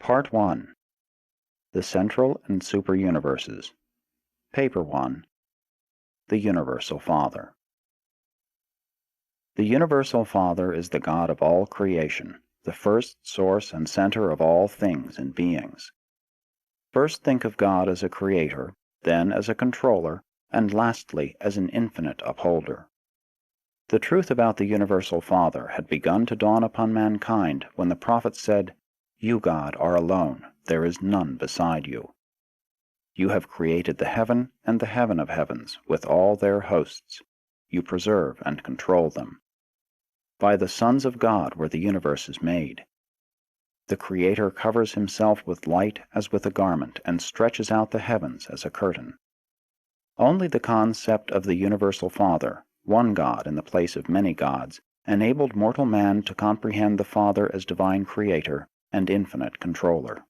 Part 1. The Central and Super-Universes. Paper 1. The Universal Father. The Universal Father is the God of all creation, the first source and center of all things and beings. First think of God as a creator, then as a controller, and lastly as an infinite upholder. The truth about the Universal Father had begun to dawn upon mankind when the prophet said, "You, God, are alone, there is none beside you. You have created the heaven and the heaven of heavens with all their hosts. You preserve and control them. By the sons of God were the universes made. The Creator covers himself with light as with a garment and stretches out the heavens as a curtain." Only the concept of the Universal Father, one God in the place of many gods, enabled mortal man to comprehend the Father as divine creator and infinite controller.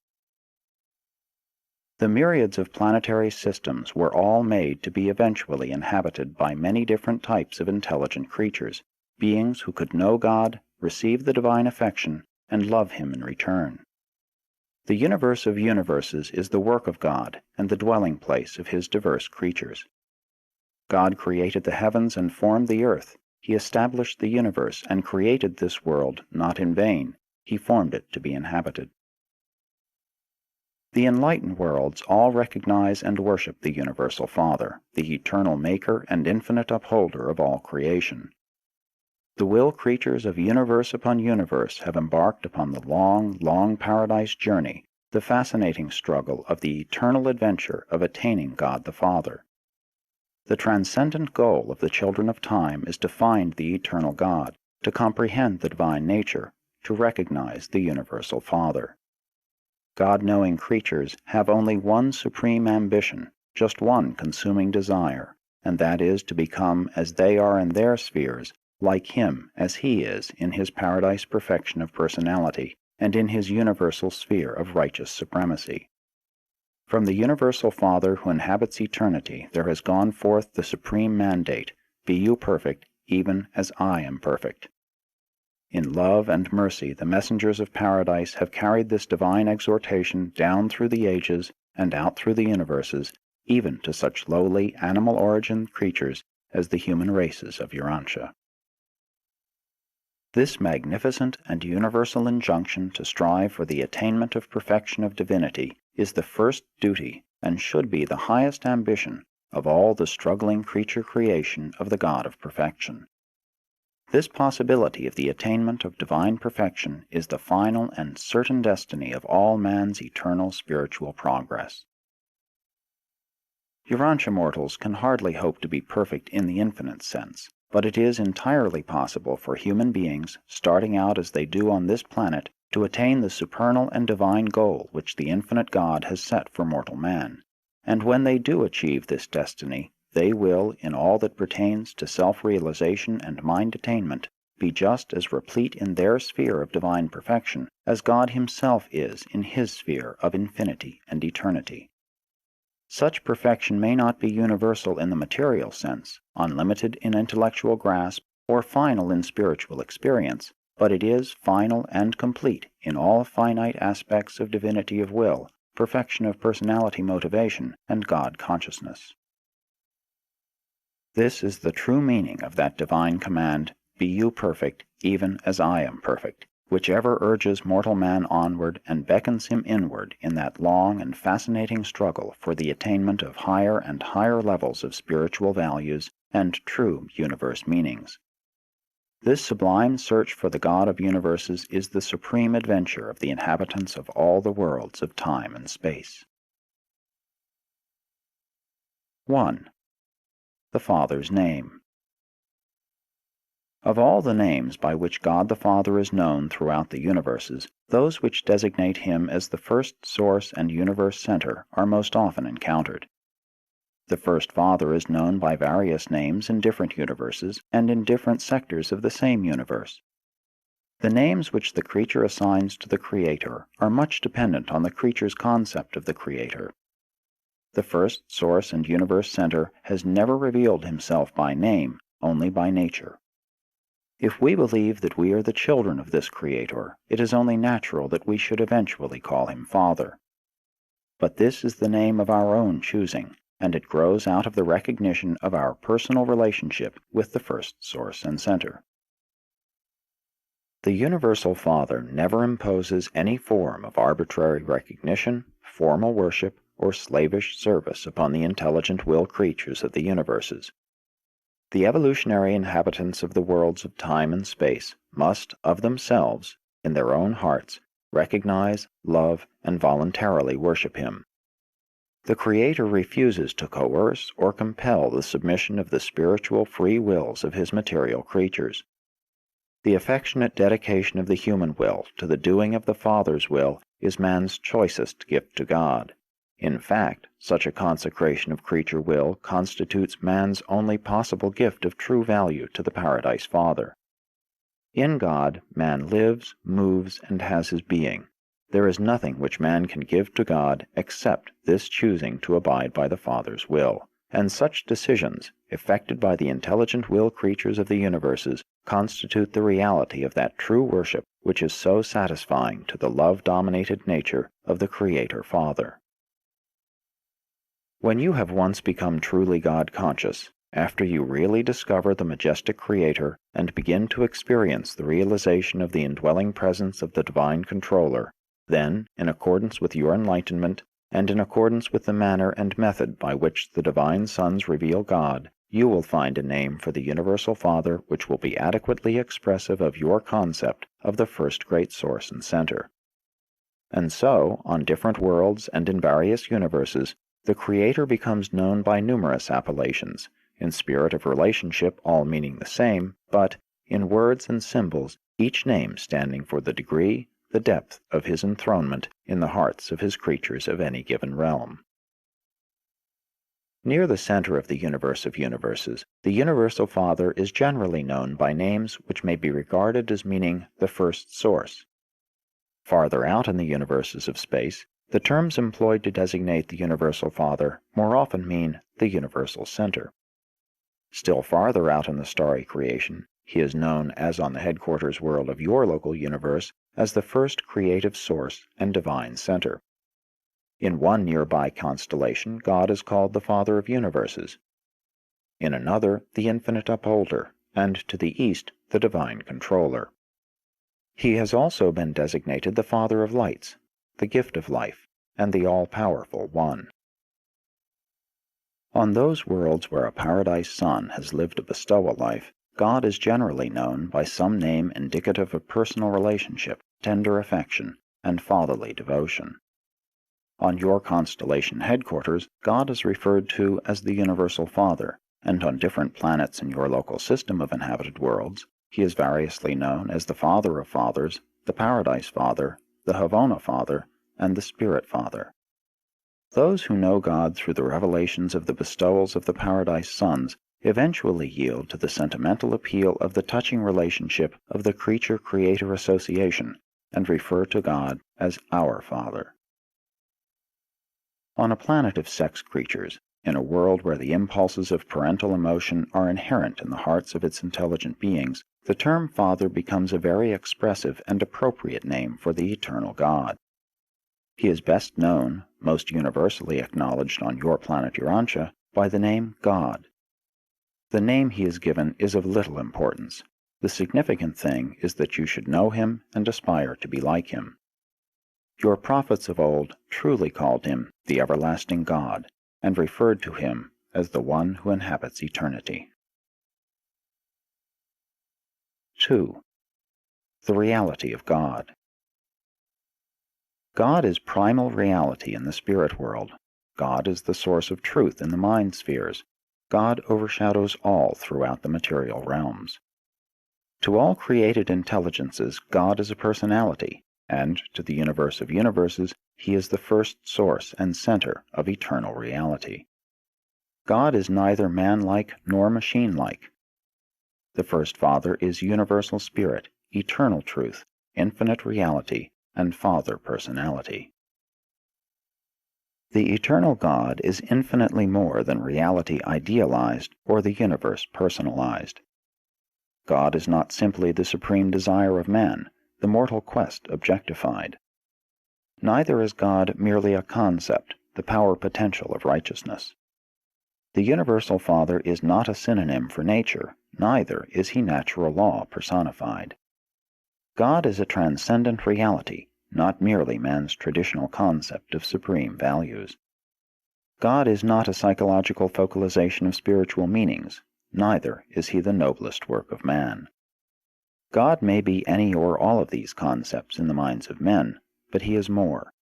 The myriads of planetary systems were all made to be eventually inhabited by many different types of intelligent creatures, beings who could know God, receive the divine affection, and love Him in return. The universe of universes is the work of God and the dwelling place of His diverse creatures. God created the heavens and formed the earth. He established the universe and created this world not in vain. He formed it to be inhabited. The enlightened worlds all recognize and worship the Universal Father, the eternal Maker and infinite upholder of all creation. The will creatures of universe upon universe have embarked upon the long, long paradise journey, the fascinating struggle of the eternal adventure of attaining God the Father. The transcendent goal of the children of time is to find the eternal God, to comprehend the divine nature, to recognize the Universal Father. God-knowing creatures have only one supreme ambition, just one consuming desire, and that is to become as they are in their spheres, like Him as He is in His paradise perfection of personality and in His universal sphere of righteous supremacy. From the Universal Father who inhabits eternity there has gone forth the supreme mandate, "Be you perfect, even as I am perfect." In love and mercy the messengers of paradise have carried this divine exhortation down through the ages and out through the universes, even to such lowly animal-origined creatures as the human races of Urantia. This magnificent and universal injunction to strive for the attainment of perfection of divinity is the first duty and should be the highest ambition of all the struggling creature creation of the God of perfection. This possibility of the attainment of divine perfection is the final and certain destiny of all man's eternal spiritual progress. Urantia mortals can hardly hope to be perfect in the infinite sense, but it is entirely possible for human beings, starting out as they do on this planet, to attain the supernal and divine goal which the infinite God has set for mortal man. And when they do achieve this destiny, they will, in all that pertains to self-realization and mind attainment, be just as replete in their sphere of divine perfection as God Himself is in His sphere of infinity and eternity. Such perfection may not be universal in the material sense, unlimited in intellectual grasp, or final in spiritual experience, but it is final and complete in all finite aspects of divinity of will, perfection of personality motivation, and God consciousness. This is the true meaning of that divine command, "Be you perfect, even as I am perfect," which ever urges mortal man onward and beckons him inward in that long and fascinating struggle for the attainment of higher and higher levels of spiritual values and true universe meanings. This sublime search for the God of universes is the supreme adventure of the inhabitants of all the worlds of time and space. 1. The Father's Name. Of all the names by which God the Father is known throughout the universes, those which designate Him as the first source and universe center are most often encountered. The First Father is known by various names in different universes and in different sectors of the same universe. The names which the creature assigns to the Creator are much dependent on the creature's concept of the Creator. The first source and universe center has never revealed Himself by name, only by nature. If we believe that we are the children of this Creator, it is only natural that we should eventually call Him Father. But this is the name of our own choosing, and it grows out of the recognition of our personal relationship with the first source and center. The Universal Father never imposes any form of arbitrary recognition, formal worship, or slavish service upon the intelligent will creatures of the universes. The evolutionary inhabitants of the worlds of time and space must, of themselves, in their own hearts, recognize, love, and voluntarily worship Him. The Creator refuses to coerce or compel the submission of the spiritual free wills of His material creatures. The affectionate dedication of the human will to the doing of the Father's will is man's choicest gift to God. In fact, such a consecration of creature will constitutes man's only possible gift of true value to the Paradise Father. In God, man lives, moves, and has his being. There is nothing which man can give to God except this choosing to abide by the Father's will, and such decisions, effected by the intelligent will creatures of the universes, constitute the reality of that true worship which is so satisfying to the love-dominated nature of the Creator Father. When you have once become truly God-conscious, after you really discover the majestic Creator and begin to experience the realization of the indwelling presence of the Divine Controller, then, in accordance with your enlightenment, and in accordance with the manner and method by which the Divine Sons reveal God, you will find a name for the Universal Father which will be adequately expressive of your concept of the first great source and center. And so, on different worlds and in various universes, the Creator becomes known by numerous appellations, in spirit of relationship all meaning the same, but, in words and symbols, each name standing for the degree, the depth of His enthronement in the hearts of His creatures of any given realm. Near the center of the universe of universes, the Universal Father is generally known by names which may be regarded as meaning the first source. Farther out in the universes of space, the terms employed to designate the Universal Father more often mean the Universal Center. Still farther out in the starry creation, He is known, as on the headquarters world of your local universe, as the first creative source and divine center. In one nearby constellation, God is called the Father of universes. In another, the Infinite Upholder, and to the east, the Divine Controller. He has also been designated the Father of lights, the gift of life, and the all-powerful One. On those worlds where a Paradise Son has lived a bestowal life, God is generally known by some name indicative of personal relationship, tender affection, and fatherly devotion. On your constellation headquarters, God is referred to as the Universal Father, and on different planets in your local system of inhabited worlds, He is variously known as the Father of Fathers, the Paradise Father, the Havona Father, and the Spirit Father. Those who know God through the revelations of the bestowals of the Paradise Sons eventually yield to the sentimental appeal of the touching relationship of the Creature-Creator Association and refer to God as our Father. On a planet of sex creatures, in a world where the impulses of parental emotion are inherent in the hearts of its intelligent beings, the term Father becomes a very expressive and appropriate name for the eternal God. He is best known, most universally acknowledged on your planet Urantia, by the name God. The name He is given is of little importance. The significant thing is that you should know Him and aspire to be like Him. Your prophets of old truly called Him the everlasting God, and referred to Him as the One who inhabits eternity. 2. The reality of God. God is primal reality in the spirit world. God is the source of truth in the mind spheres. God overshadows all throughout the material realms. To all created intelligences, God is a personality, and to the universe of universes, He is the first source and center of eternal reality. God is neither man-like nor machine-like. The First Father is universal spirit, eternal truth, infinite reality, and Father personality. The eternal God is infinitely more than reality idealized or the universe personalized. God is not simply the supreme desire of man, the mortal quest objectified. Neither is God merely a concept, the power potential of righteousness. The universal Father is not a synonym for nature, neither is he natural law personified. God is a transcendent reality, not merely man's traditional concept of supreme values. God is not a psychological focalization of spiritual meanings, neither is he the noblest work of man. God may be any or all of these concepts in the minds of men, but he is more.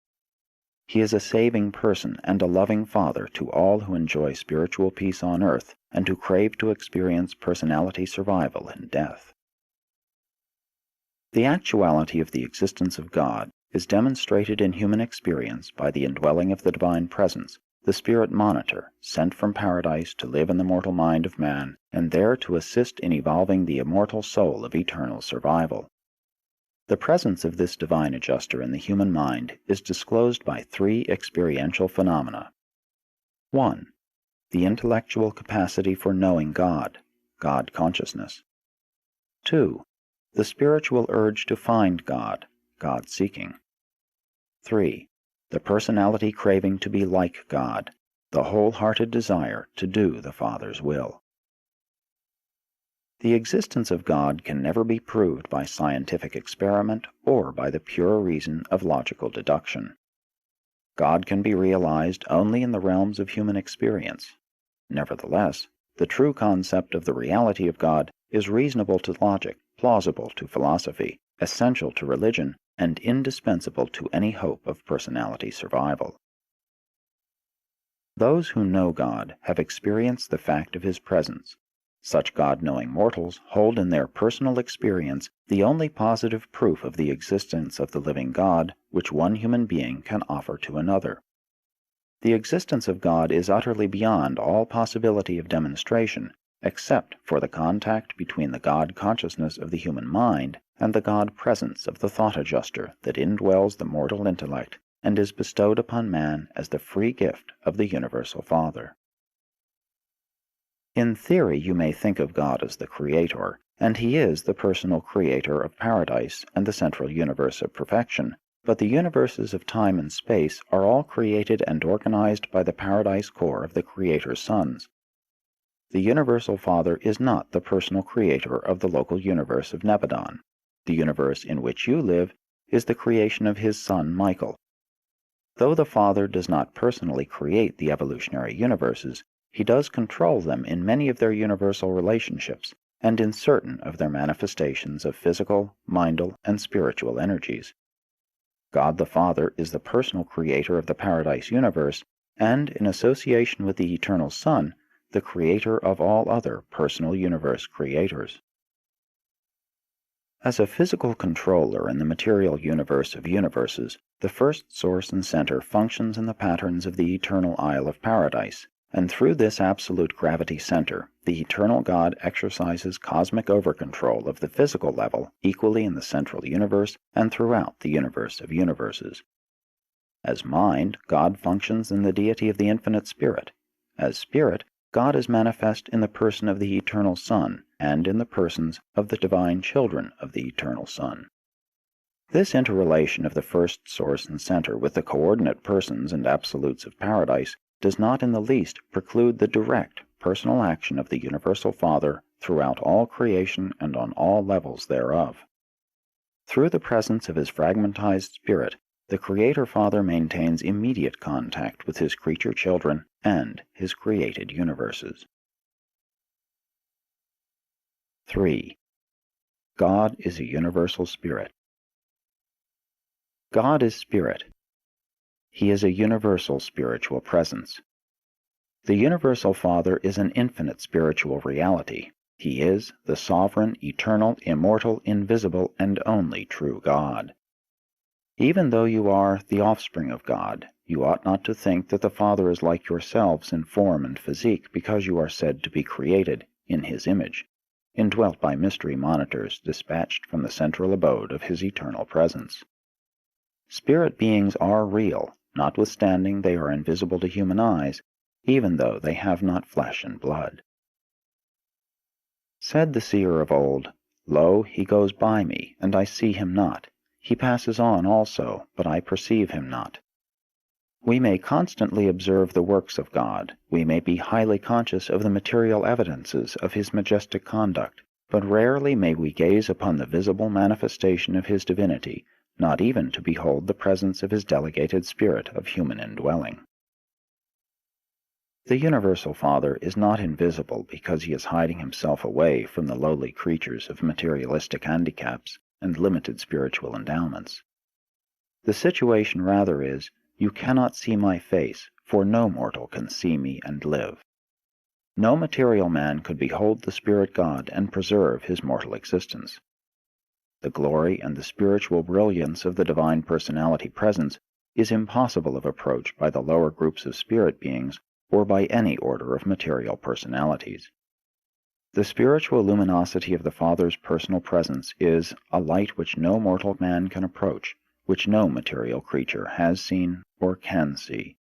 He is a saving person and a loving Father to all who enjoy spiritual peace on earth and who crave to experience personality survival in death. The actuality of the existence of God is demonstrated in human experience by the indwelling of the divine presence, the spirit monitor, sent from paradise to live in the mortal mind of man and there to assist in evolving the immortal soul of eternal survival. The presence of this divine adjuster in the human mind is disclosed by three experiential phenomena. 1. The intellectual capacity for knowing God, God consciousness. 2. The spiritual urge to find God, God seeking. 3. The personality craving to be like God, the wholehearted desire to do the Father's will. The existence of God can never be proved by scientific experiment or by the pure reason of logical deduction. God can be realized only in the realms of human experience. Nevertheless, the true concept of the reality of God is reasonable to logic, plausible to philosophy, essential to religion, and indispensable to any hope of personality survival. Those who know God have experienced the fact of his presence. Such God-knowing mortals hold in their personal experience the only positive proof of the existence of the living God which one human being can offer to another. The existence of God is utterly beyond all possibility of demonstration, except for the contact between the God consciousness of the human mind and the God presence of the thought adjuster that indwells the mortal intellect and is bestowed upon man as the free gift of the universal Father. In theory, you may think of God as the Creator, and he is the personal creator of paradise and the central universe of perfection, but the universes of time and space are all created and organized by the paradise core of the Creator's sons. The universal Father is not the personal creator of the local universe of Nebadon. The universe in which you live is the creation of his son Michael. Though the Father does not personally create the evolutionary universes, he does control them in many of their universal relationships and in certain of their manifestations of physical, mindal, and spiritual energies. God the Father is the personal creator of the paradise universe and, in association with the eternal Son, the creator of all other personal universe creators. As a physical controller in the material universe of universes, the first source and center functions in the patterns of the eternal Isle of Paradise, and through this absolute gravity center, the eternal God exercises cosmic overcontrol of the physical level equally in the central universe and throughout the universe of universes. As mind, God functions in the deity of the infinite Spirit. As Spirit, God is manifest in the person of the eternal Son and in the persons of the divine children of the eternal Son. This interrelation of the first source and center with the coordinate persons and absolutes of paradise does not in the least preclude the direct, personal action of the universal Father throughout all creation and on all levels thereof. Through the presence of his fragmentized spirit, the Creator Father maintains immediate contact with his creature children and his created universes. 3. God is a universal spirit. God is spirit. He is a universal spiritual presence. The universal Father is an infinite spiritual reality. He is the sovereign, eternal, immortal, invisible, and only true God. Even though you are the offspring of God, you ought not to think that the Father is like yourselves in form and physique because you are said to be created in his image, indwelt by mystery monitors dispatched from the central abode of his eternal presence. Spirit beings are real, notwithstanding they are invisible to human eyes, even though they have not flesh and blood. Said the seer of old, Lo, he goes by me, and I see him not. He passes on also, but I perceive him not. We may constantly observe the works of God, we may be highly conscious of the material evidences of his majestic conduct, but rarely may we gaze upon the visible manifestation of his divinity, not even to behold the presence of his delegated spirit of human indwelling. The Universal Father is not invisible because he is hiding himself away from the lowly creatures of materialistic handicaps and limited spiritual endowments. The situation rather is, you cannot see my face, for no mortal can see me and live. No material man could behold the Spirit God and preserve his mortal existence. The glory and the spiritual brilliance of the Divine Personality Presence is impossible of approach by the lower groups of spirit beings or by any order of material personalities. The spiritual luminosity of the Father's personal presence is a light which no mortal man can approach, which no material creature has seen or can see.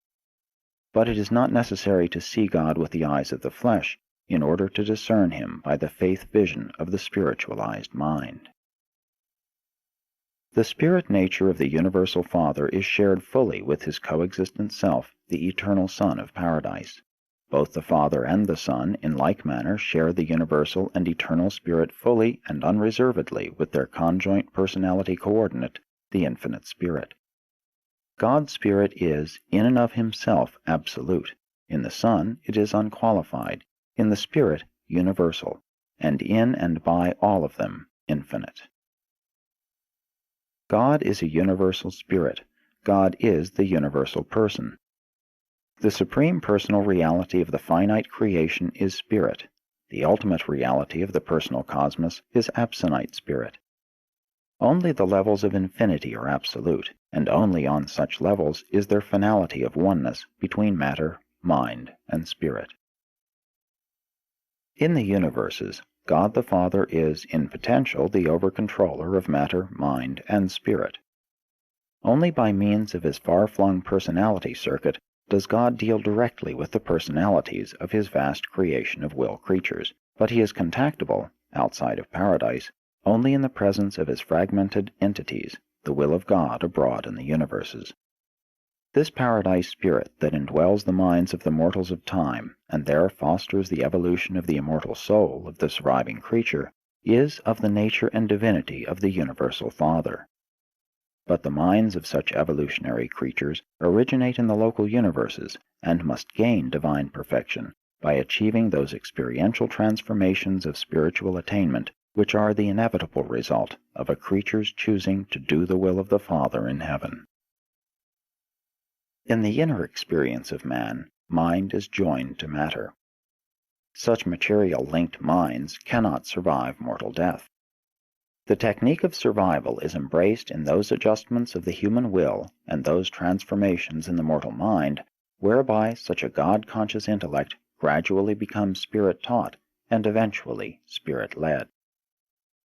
But it is not necessary to see God with the eyes of the flesh in order to discern him by the faith vision of the spiritualized mind. The spirit nature of the Universal Father is shared fully with his coexistent self, the eternal Son of Paradise. Both the Father and the Son, in like manner, share the universal and eternal Spirit fully and unreservedly with their conjoint personality coordinate, the Infinite Spirit. God's Spirit is, in and of himself, absolute. In the Son, it is unqualified. In the Spirit, universal. And in and by all of them, infinite. God is a universal spirit. God is the universal person. The supreme personal reality of the finite creation is spirit. The ultimate reality of the personal cosmos is absonite spirit. Only the levels of infinity are absolute, and only on such levels is there finality of oneness between matter, mind, and spirit. In the universes, God the Father is, in potential, the over-controller of matter, mind, and spirit. Only by means of his far-flung personality circuit does God deal directly with the personalities of his vast creation of will creatures, but he is contactable, outside of paradise, only in the presence of his fragmented entities, the will of God abroad in the universes. This paradise spirit that indwells the minds of the mortals of time, and there fosters the evolution of the immortal soul of the surviving creature, is of the nature and divinity of the Universal Father. But the minds of such evolutionary creatures originate in the local universes, and must gain divine perfection by achieving those experiential transformations of spiritual attainment which are the inevitable result of a creature's choosing to do the will of the Father in heaven. In the inner experience of man, mind is joined to matter. Such material-linked minds cannot survive mortal death. The technique of survival is embraced in those adjustments of the human will and those transformations in the mortal mind whereby such a God-conscious intellect gradually becomes spirit-taught and eventually spirit-led.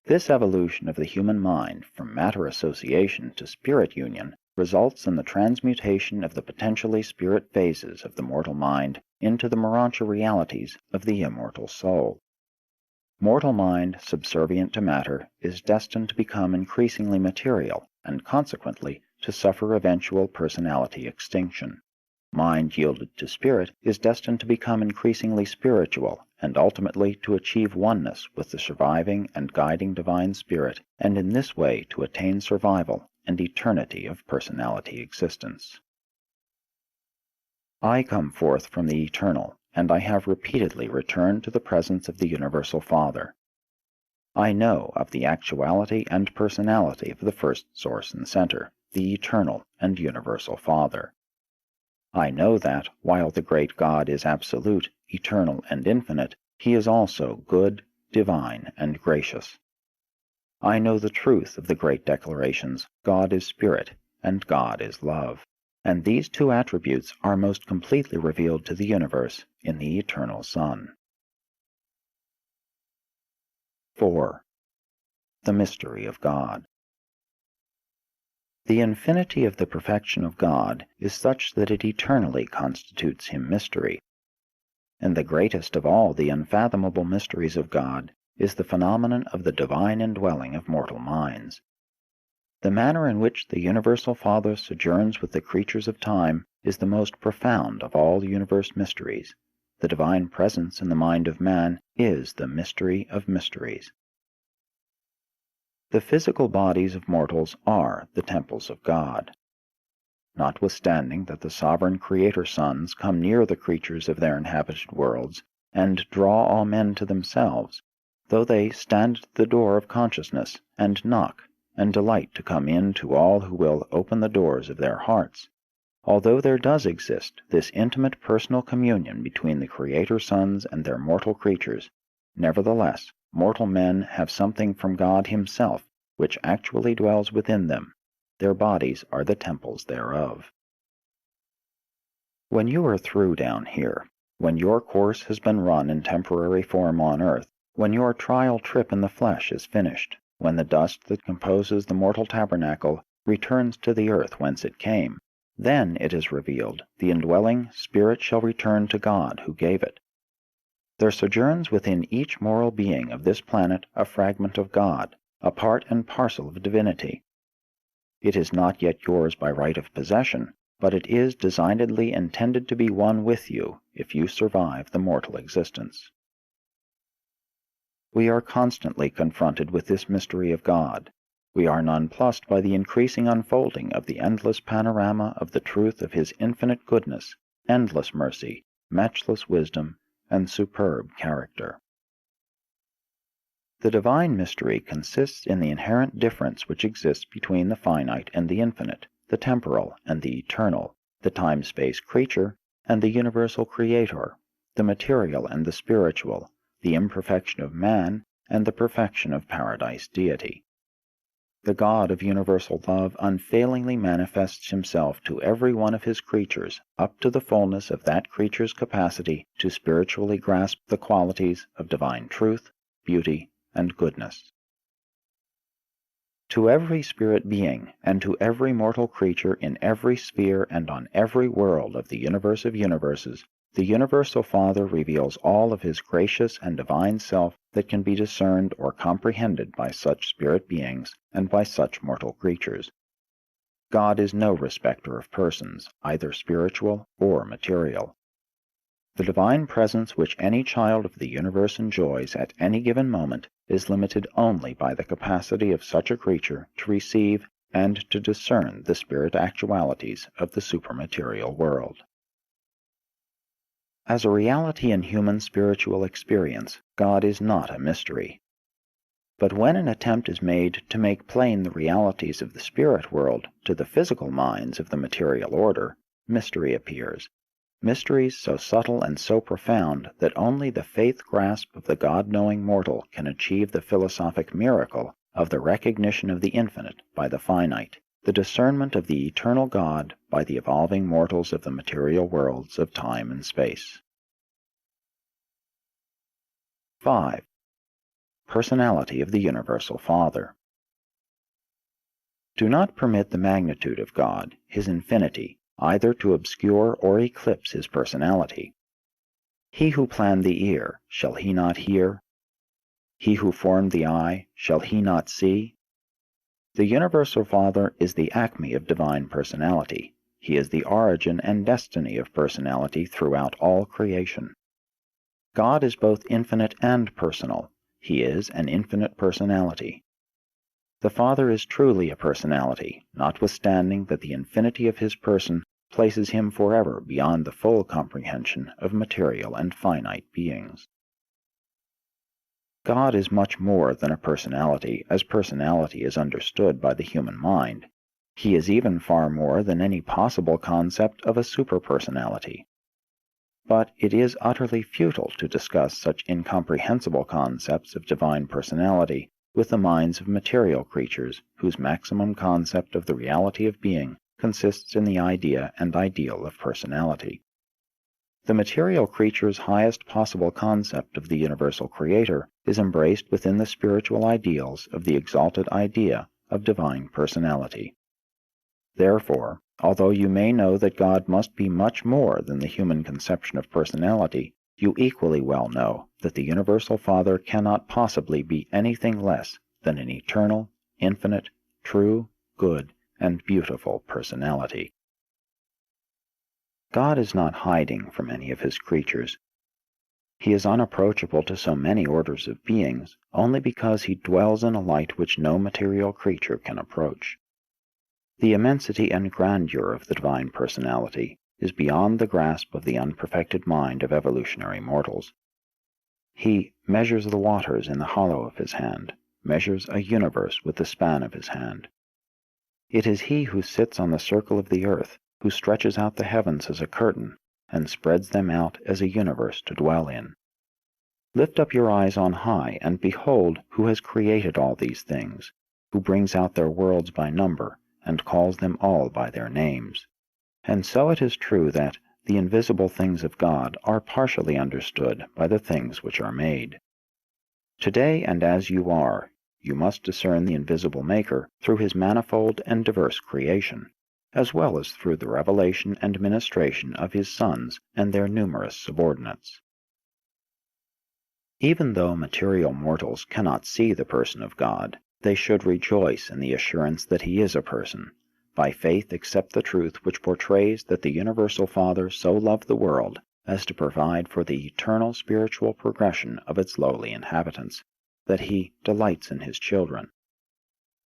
This evolution of the human mind from matter association to spirit union results in the transmutation of the potentially spirit phases of the mortal mind into the Morancha realities of the immortal soul. Mortal mind, subservient to matter, is destined to become increasingly material and consequently to suffer eventual personality extinction. Mind yielded to spirit is destined to become increasingly spiritual and ultimately to achieve oneness with the surviving and guiding divine spirit, and in this way to attain survival and eternity of personality existence. I come forth from the eternal, and I have repeatedly returned to the presence of the Universal Father. I know of the actuality and personality of the first source and center, the eternal and universal Father. I know that, while the great God is absolute, eternal, and infinite, he is also good, divine, and gracious. I know the truth of the great declarations, God is spirit, and God is love, and these two attributes are most completely revealed to the universe in the eternal Son. 4. The Mystery of God. The infinity of the perfection of God is such that it eternally constitutes him mystery, and the greatest of all the unfathomable mysteries of God is the phenomenon of the divine indwelling of mortal minds. The manner in which the Universal Father sojourns with the creatures of time is the most profound of all universe mysteries. The divine presence in the mind of man is the mystery of mysteries. The physical bodies of mortals are the temples of God. Notwithstanding that the sovereign Creator sons come near the creatures of their inhabited worlds, and draw all men to themselves, though they stand at the door of consciousness, and knock, and delight to come in to all who will open the doors of their hearts, although there does exist this intimate personal communion between the Creator sons and their mortal creatures, nevertheless, mortal men have something from God Himself, which actually dwells within them. Their bodies are the temples thereof. When you are through down here, when your course has been run in temporary form on earth, when your trial trip in the flesh is finished, when the dust that composes the mortal tabernacle returns to the earth whence it came, then it is revealed, the indwelling Spirit shall return to God who gave it. There sojourns within each moral being of this planet a fragment of God, a part and parcel of divinity. It is not yet yours by right of possession, but it is designedly intended to be one with you if you survive the mortal existence. We are constantly confronted with this mystery of God. We are nonplussed by the increasing unfolding of the endless panorama of the truth of His infinite goodness, endless mercy, matchless wisdom, and superb character. The divine mystery consists in the inherent difference which exists between the finite and the infinite, the temporal and the eternal, the time-space creature and the universal Creator, the material and the spiritual, the imperfection of man and the perfection of paradise deity. The God of universal love unfailingly manifests Himself to every one of His creatures up to the fullness of that creature's capacity to spiritually grasp the qualities of divine truth, beauty, and goodness. To every spirit being and to every mortal creature in every sphere and on every world of the universe of universes, the Universal Father reveals all of His gracious and divine self that can be discerned or comprehended by such spirit beings and by such mortal creatures. God is no respecter of persons, either spiritual or material. The divine presence which any child of the universe enjoys at any given moment is limited only by the capacity of such a creature to receive and to discern the spirit actualities of the supermaterial world. As a reality in human spiritual experience, God is not a mystery. But when an attempt is made to make plain the realities of the spirit world to the physical minds of the material order, mystery appears. Mysteries so subtle and so profound that only the faith grasp of the God-knowing mortal can achieve the philosophic miracle of the recognition of the infinite by the finite, the discernment of the eternal God by the evolving mortals of the material worlds of time and space. 5. Personality of the Universal Father. Do not permit the magnitude of God, His infinity, either to obscure or eclipse His personality. He who planned the ear, shall He not hear? He who formed the eye, shall He not see? The Universal Father is the acme of divine personality. He is the origin and destiny of personality throughout all creation. God is both infinite and personal. He is an infinite personality. The Father is truly a personality, notwithstanding that the infinity of His person places Him forever beyond the full comprehension of material and finite beings. God is much more than a personality, as personality is understood by the human mind. He is even far more than any possible concept of a superpersonality. But it is utterly futile to discuss such incomprehensible concepts of divine personality with the minds of material creatures whose maximum concept of the reality of being consists in the idea and ideal of personality. The material creature's highest possible concept of the universal Creator is embraced within the spiritual ideals of the exalted idea of divine personality. Therefore, although you may know that God must be much more than the human conception of personality, you equally well know that the Universal Father cannot possibly be anything less than an eternal, infinite, true, good, and beautiful personality. God is not hiding from any of his creatures. He is unapproachable to so many orders of beings only because he dwells in a light which no material creature can approach. The immensity and grandeur of the divine personality is beyond the grasp of the unperfected mind of evolutionary mortals. He measures the waters in the hollow of his hand, measures a universe with the span of his hand. It is he who sits on the circle of the earth, who stretches out the heavens as a curtain, and spreads them out as a universe to dwell in. Lift up your eyes on high, and behold who has created all these things, who brings out their worlds by number, and calls them all by their names. And so it is true that the invisible things of God are partially understood by the things which are made. Today, and as you are, you must discern the invisible Maker through his manifold and diverse creation, as well as through the revelation and ministration of his sons and their numerous subordinates. Even though material mortals cannot see the person of God, they should rejoice in the assurance that he is a person. By faith accept the truth which portrays that the Universal Father so loved the world as to provide for the eternal spiritual progression of its lowly inhabitants, that he delights in his children.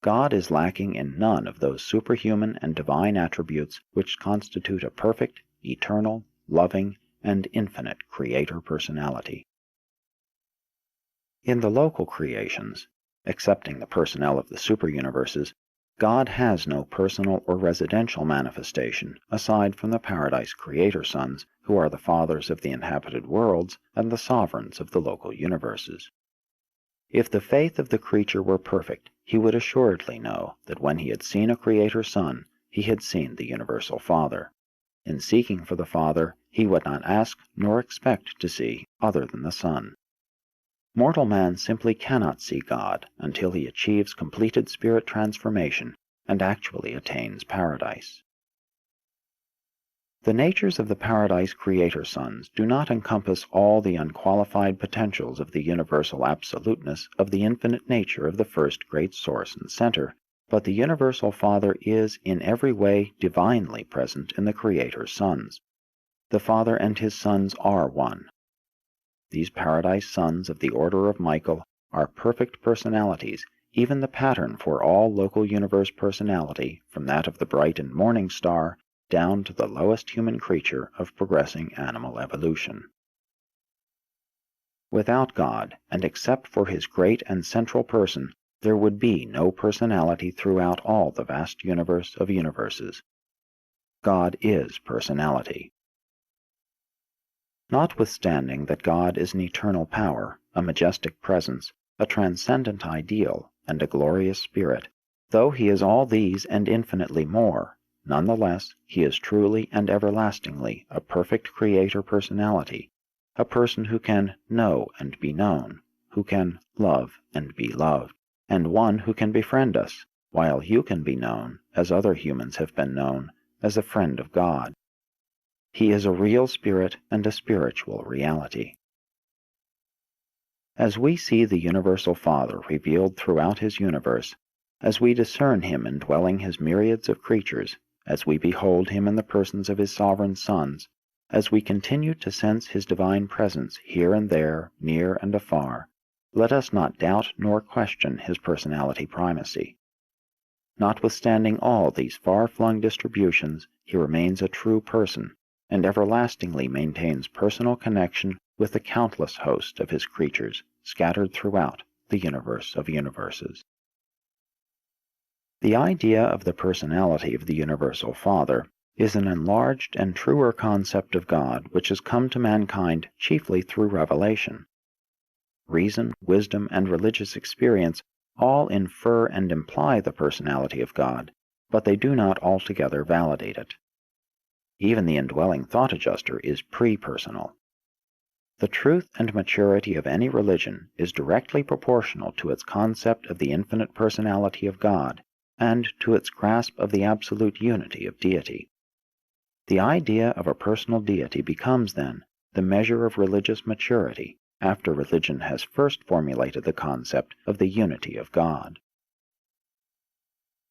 God is lacking in none of those superhuman and divine attributes which constitute a perfect, eternal, loving, and infinite Creator personality. In the local creations, excepting the personnel of the superuniverses, God has no personal or residential manifestation aside from the Paradise Creator Sons, who are the fathers of the inhabited worlds and the sovereigns of the local universes. If the faith of the creature were perfect, he would assuredly know that when he had seen a Creator Son, he had seen the Universal Father. In seeking for the Father, he would not ask nor expect to see other than the Son. Mortal man simply cannot see God until he achieves completed spirit transformation and actually attains paradise. The natures of the Paradise Creator Sons do not encompass all the unqualified potentials of the universal absoluteness of the infinite nature of the first great source and center, but the Universal Father is in every way divinely present in the Creator's Sons. The Father and his Sons are one. These Paradise Sons of the Order of Michael are perfect personalities, even the pattern for all local universe personality, from that of the bright and morning star down to the lowest human creature of progressing animal evolution. Without God, and except for his great and central person, there would be no personality throughout all the vast universe of universes. God is personality. Notwithstanding that God is an eternal power, a majestic presence, a transcendent ideal, and a glorious spirit, though he is all these and infinitely more, nonetheless he is truly and everlastingly a perfect Creator personality, a person who can know and be known, who can love and be loved, and one who can befriend us, while you can be known, as other humans have been known, as a friend of God. He is a real spirit and a spiritual reality. As we see the Universal Father revealed throughout his universe, as we discern him indwelling his myriads of creatures, as we behold him in the persons of his sovereign sons, as we continue to sense his divine presence here and there, near and afar, let us not doubt nor question his personality primacy. Notwithstanding all these far-flung distributions, he remains a true person, and everlastingly maintains personal connection with the countless host of his creatures scattered throughout the universe of universes. The idea of the personality of the Universal Father is an enlarged and truer concept of God which has come to mankind chiefly through revelation. Reason, wisdom, and religious experience all infer and imply the personality of God, but they do not altogether validate it. Even the indwelling thought adjuster is pre-personal. The truth and maturity of any religion is directly proportional to its concept of the infinite personality of God and to its grasp of the absolute unity of deity. The idea of a personal deity becomes, then, the measure of religious maturity after religion has first formulated the concept of the unity of God.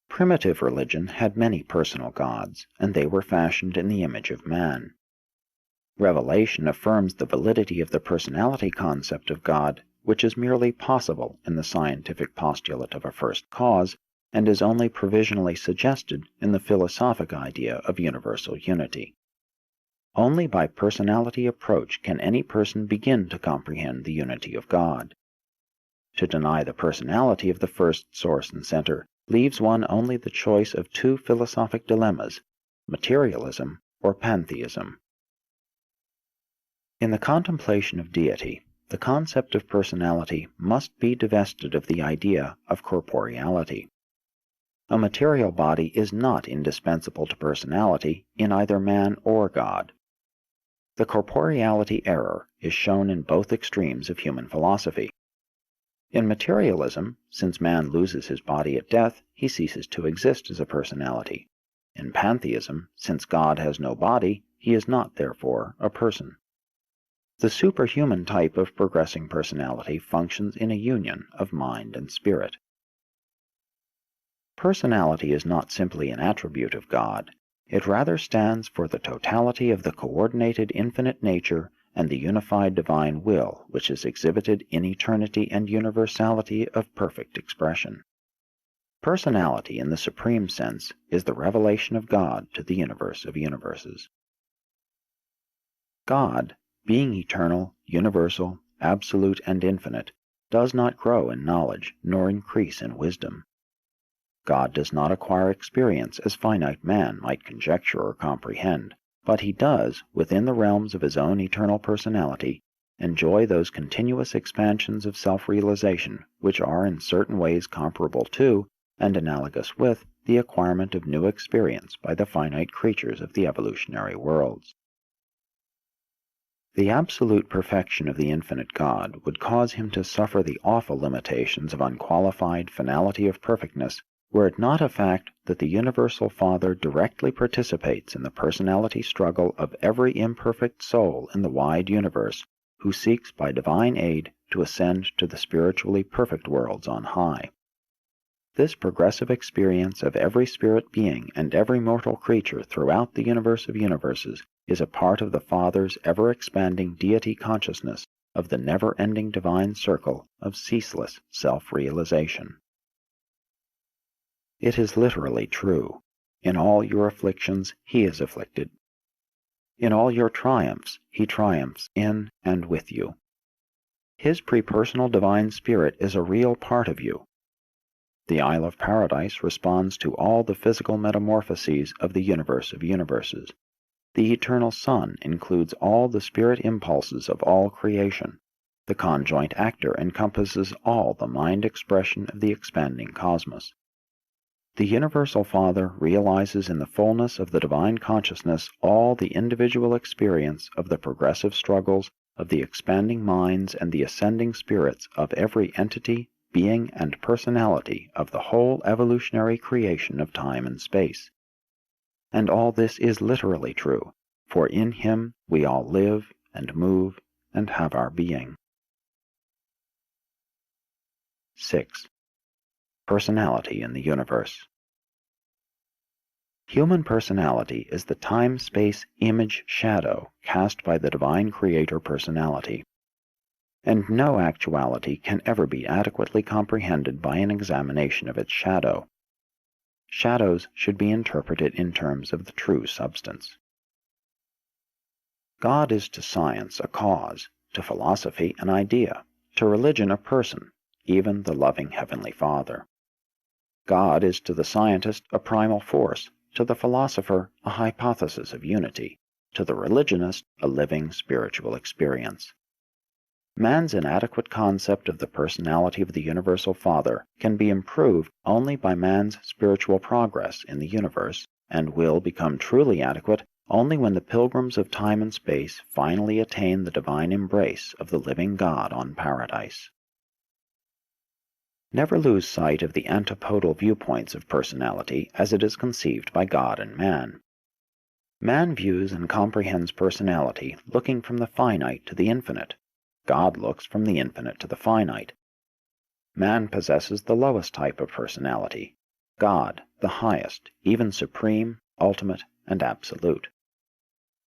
Primitive religion had many personal gods, and they were fashioned in the image of man. Revelation affirms the validity of the personality concept of God, which is merely possible in the scientific postulate of a first cause, and is only provisionally suggested in the philosophic idea of universal unity. Only by personality approach can any person begin to comprehend the unity of God. To deny the personality of the first source and center leaves one only the choice of two philosophic dilemmas, materialism or pantheism. In the contemplation of deity, the concept of personality must be divested of the idea of corporeality. A material body is not indispensable to personality in either man or God. The corporeality error is shown in both extremes of human philosophy. In materialism, since man loses his body at death, he ceases to exist as a personality. In pantheism, since God has no body, he is not, therefore, a person. The superhuman type of progressing personality functions in a union of mind and spirit. Personality is not simply an attribute of God. It rather stands for the totality of the coordinated infinite nature and the unified divine will which is exhibited in eternity and universality of perfect expression. Personality, in the supreme sense, is the revelation of God to the universe of universes. God, being eternal, universal, absolute, and infinite, does not grow in knowledge nor increase in wisdom. God does not acquire experience as finite man might conjecture or comprehend, but he does, within the realms of his own eternal personality, enjoy those continuous expansions of self-realization which are in certain ways comparable to, and analogous with, the acquirement of new experience by the finite creatures of the evolutionary worlds. The absolute perfection of the infinite God would cause him to suffer the awful limitations of unqualified finality of perfectness were it not a fact that the Universal Father directly participates in the personality struggle of every imperfect soul in the wide universe who seeks by divine aid to ascend to the spiritually perfect worlds on high. This progressive experience of every spirit being and every mortal creature throughout the universe of universes is a part of the Father's ever-expanding deity consciousness of the never-ending divine circle of ceaseless self-realization. It is literally true. In all your afflictions he is afflicted. In all your triumphs he triumphs in and with you. His prepersonal divine spirit is a real part of you. The Isle of Paradise responds to all the physical metamorphoses of the universe of universes. The eternal Sun includes all the spirit impulses of all creation. The conjoint actor encompasses all the mind expression of the expanding cosmos. The Universal Father realizes in the fullness of the divine consciousness all the individual experience of the progressive struggles of the expanding minds and the ascending spirits of every entity, being, and personality of the whole evolutionary creation of time and space. And all this is literally true, for in him we all live and move and have our being. 6. Personality in the universe. Human personality is the time-space image shadow cast by the divine creator personality, and no actuality can ever be adequately comprehended by an examination of its shadow. Shadows should be interpreted in terms of the true substance. God is to science a cause, to philosophy an idea, to religion a person, even the loving Heavenly Father. God is to the scientist a primal force, to the philosopher a hypothesis of unity, to the religionist a living spiritual experience. Man's inadequate concept of the personality of the Universal Father can be improved only by man's spiritual progress in the universe, and will become truly adequate only when the pilgrims of time and space finally attain the divine embrace of the living God on Paradise. Never lose sight of the antipodal viewpoints of personality as it is conceived by God and man. Man views and comprehends personality looking from the finite to the infinite. God looks from the infinite to the finite. Man possesses the lowest type of personality. God, the highest, even supreme, ultimate, and absolute.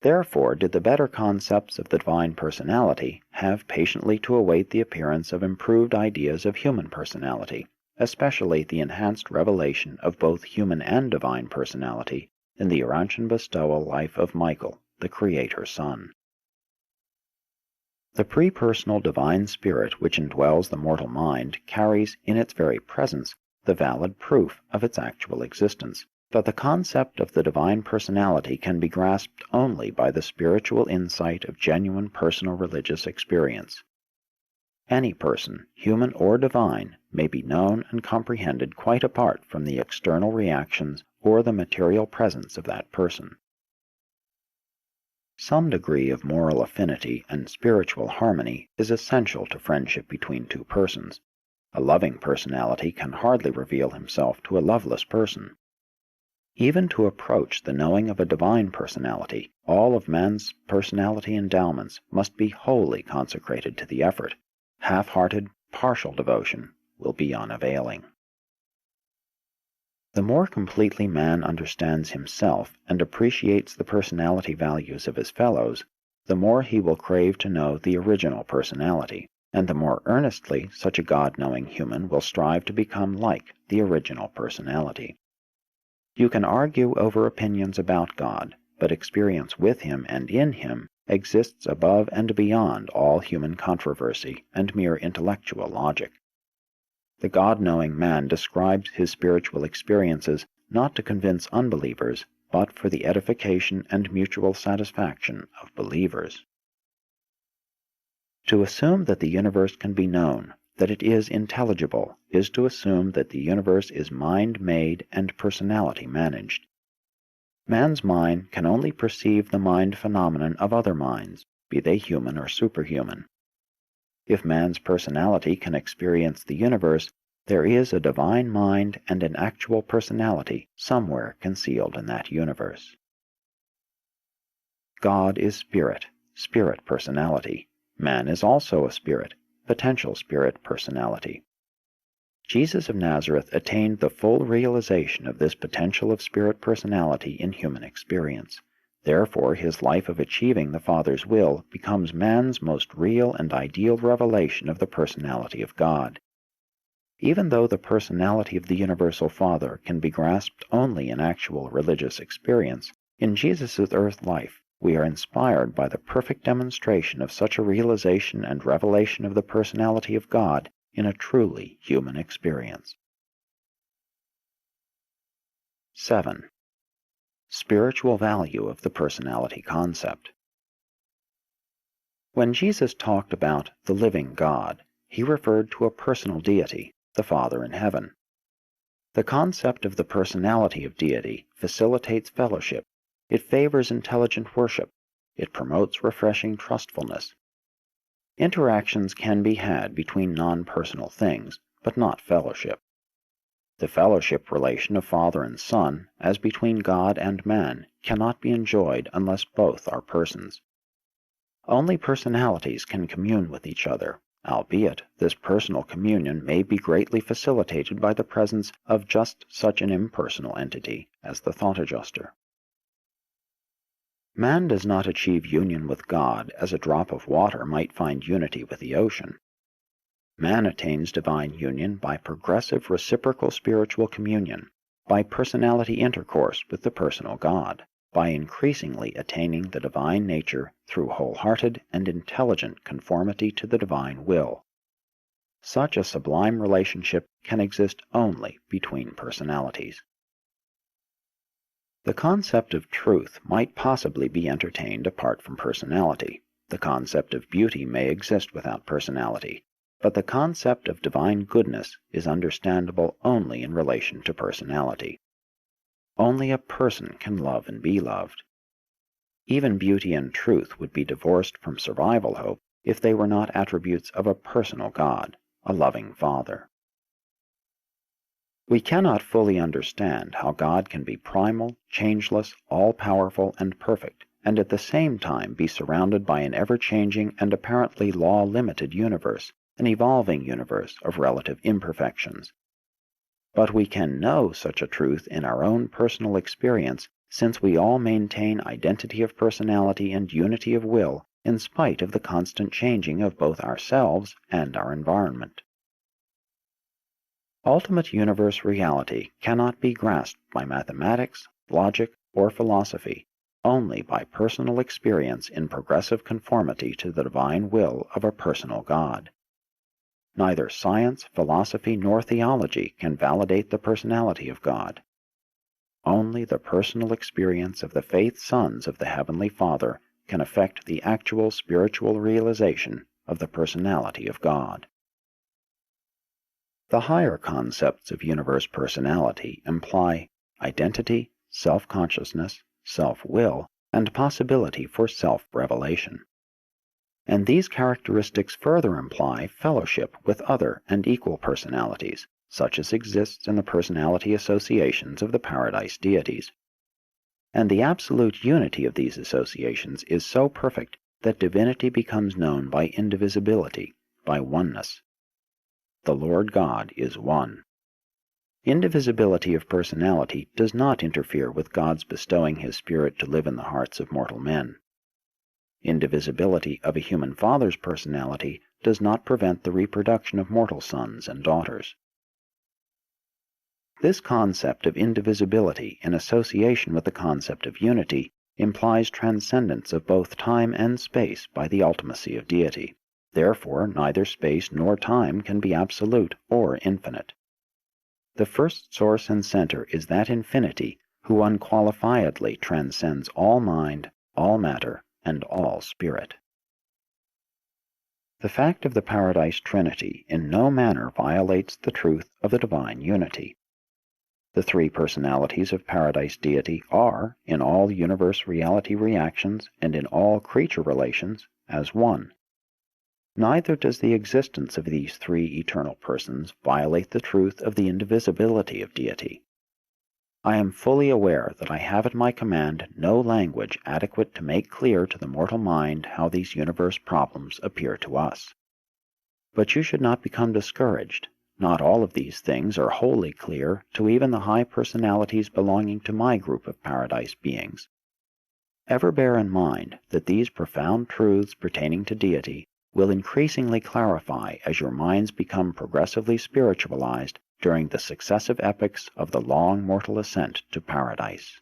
Therefore did the better concepts of the divine personality have patiently to await the appearance of improved ideas of human personality, especially the enhanced revelation of both human and divine personality in the Urantian bestowal life of Michael, the Creator's Son. The pre-personal divine spirit which indwells the mortal mind carries in its very presence the valid proof of its actual existence, but the concept of the divine personality can be grasped only by the spiritual insight of genuine personal religious experience. Any person, human or divine, may be known and comprehended quite apart from the external reactions or the material presence of that person. Some degree of moral affinity and spiritual harmony is essential to friendship between two persons. A loving personality can hardly reveal himself to a loveless person. Even to approach the knowing of a divine personality, all of man's personality endowments must be wholly consecrated to the effort. Half-hearted, partial devotion will be unavailing. The more completely man understands himself and appreciates the personality values of his fellows, the more he will crave to know the original personality, and the more earnestly such a God-knowing human will strive to become like the original personality. You can argue over opinions about God, but experience with Him and in Him exists above and beyond all human controversy and mere intellectual logic. The God-knowing man describes his spiritual experiences not to convince unbelievers, but for the edification and mutual satisfaction of believers. To assume that the universe can be known, that it is intelligible, is to assume that the universe is mind-made and personality-managed. Man's mind can only perceive the mind phenomenon of other minds, be they human or superhuman. If man's personality can experience the universe, there is a divine mind and an actual personality somewhere concealed in that universe. God is spirit, spirit personality. Man is also a spirit, potential spirit personality. Jesus of Nazareth attained the full realization of this potential of spirit personality in human experience. Therefore, his life of achieving the Father's will becomes man's most real and ideal revelation of the personality of God. Even though the personality of the Universal Father can be grasped only in actual religious experience, in Jesus' earth life we are inspired by the perfect demonstration of such a realization and revelation of the personality of God in a truly human experience. 7. Spiritual value of the personality concept. When Jesus talked about the living God, he referred to a personal deity, the Father in heaven. The concept of the personality of deity facilitates fellowship. It favors intelligent worship. It promotes refreshing trustfulness. Interactions can be had between non-personal things, but not fellowship. The fellowship relation of Father and Son, as between God and man, cannot be enjoyed unless both are persons. Only personalities can commune with each other, albeit this personal communion may be greatly facilitated by the presence of just such an impersonal entity as the thought adjuster. Man does not achieve union with God as a drop of water might find unity with the ocean. Man attains divine union by progressive reciprocal spiritual communion, by personality intercourse with the personal God, by increasingly attaining the divine nature through wholehearted and intelligent conformity to the divine will. Such a sublime relationship can exist only between personalities. The concept of truth might possibly be entertained apart from personality. The concept of beauty may exist without personality, but the concept of divine goodness is understandable only in relation to personality. Only a person can love and be loved. Even beauty and truth would be divorced from survival hope if they were not attributes of a personal God, a loving Father. We cannot fully understand how God can be primal, changeless, all-powerful, and perfect, and at the same time be surrounded by an ever-changing and apparently law-limited universe, an evolving universe of relative imperfections. But we can know such a truth in our own personal experience, since we all maintain identity of personality and unity of will in spite of the constant changing of both ourselves and our environment. Ultimate universe reality cannot be grasped by mathematics, logic, or philosophy, only by personal experience in progressive conformity to the divine will of a personal God. Neither science, philosophy, nor theology can validate the personality of God. Only the personal experience of the faith sons of the Heavenly Father can affect the actual spiritual realization of the personality of God. The higher concepts of universe personality imply identity, self-consciousness, self-will, and possibility for self-revelation. And these characteristics further imply fellowship with other and equal personalities, such as exists in the personality associations of the paradise deities. And the absolute unity of these associations is so perfect that divinity becomes known by indivisibility, by oneness. The Lord God is one. Indivisibility of personality does not interfere with God's bestowing His Spirit to live in the hearts of mortal men. Indivisibility of a human father's personality does not prevent the reproduction of mortal sons and daughters. This concept of indivisibility in association with the concept of unity implies transcendence of both time and space by the ultimacy of deity. Therefore, neither space nor time can be absolute or infinite. The first source and center is that infinity who unqualifiedly transcends all mind, all matter, and all spirit. The fact of the Paradise Trinity in no manner violates the truth of the divine unity. The three personalities of Paradise deity are, in all universe reality reactions and in all creature relations, as one. Neither does the existence of these three eternal persons violate the truth of the indivisibility of deity. I am fully aware that I have at my command no language adequate to make clear to the mortal mind how these universe problems appear to us. But you should not become discouraged. Not all of these things are wholly clear to even the high personalities belonging to my group of paradise beings. Ever bear in mind that these profound truths pertaining to deity will increasingly clarify as your minds become progressively spiritualized during the successive epochs of the long mortal ascent to paradise.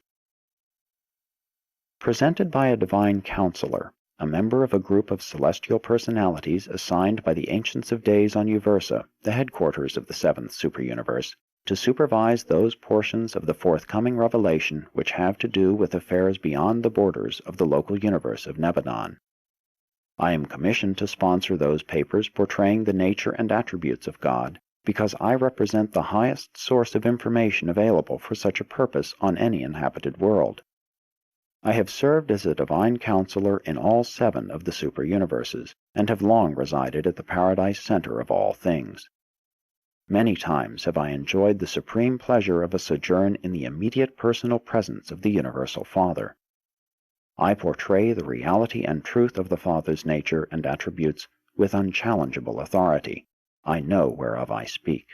Presented by a divine counselor, a member of a group of celestial personalities assigned by the Ancients of Days on Uversa, the headquarters of the seventh superuniverse, to supervise those portions of the forthcoming revelation which have to do with affairs beyond the borders of the local universe of Nebadon. I am commissioned to sponsor those papers portraying the nature and attributes of God, because I represent the highest source of information available for such a purpose on any inhabited world. I have served as a divine counselor in all 7 of the super-universes, and have long resided at the paradise center of all things. Many times have I enjoyed the supreme pleasure of a sojourn in the immediate personal presence of the Universal Father. I portray the reality and truth of the Father's nature and attributes with unchallengeable authority. I know whereof I speak.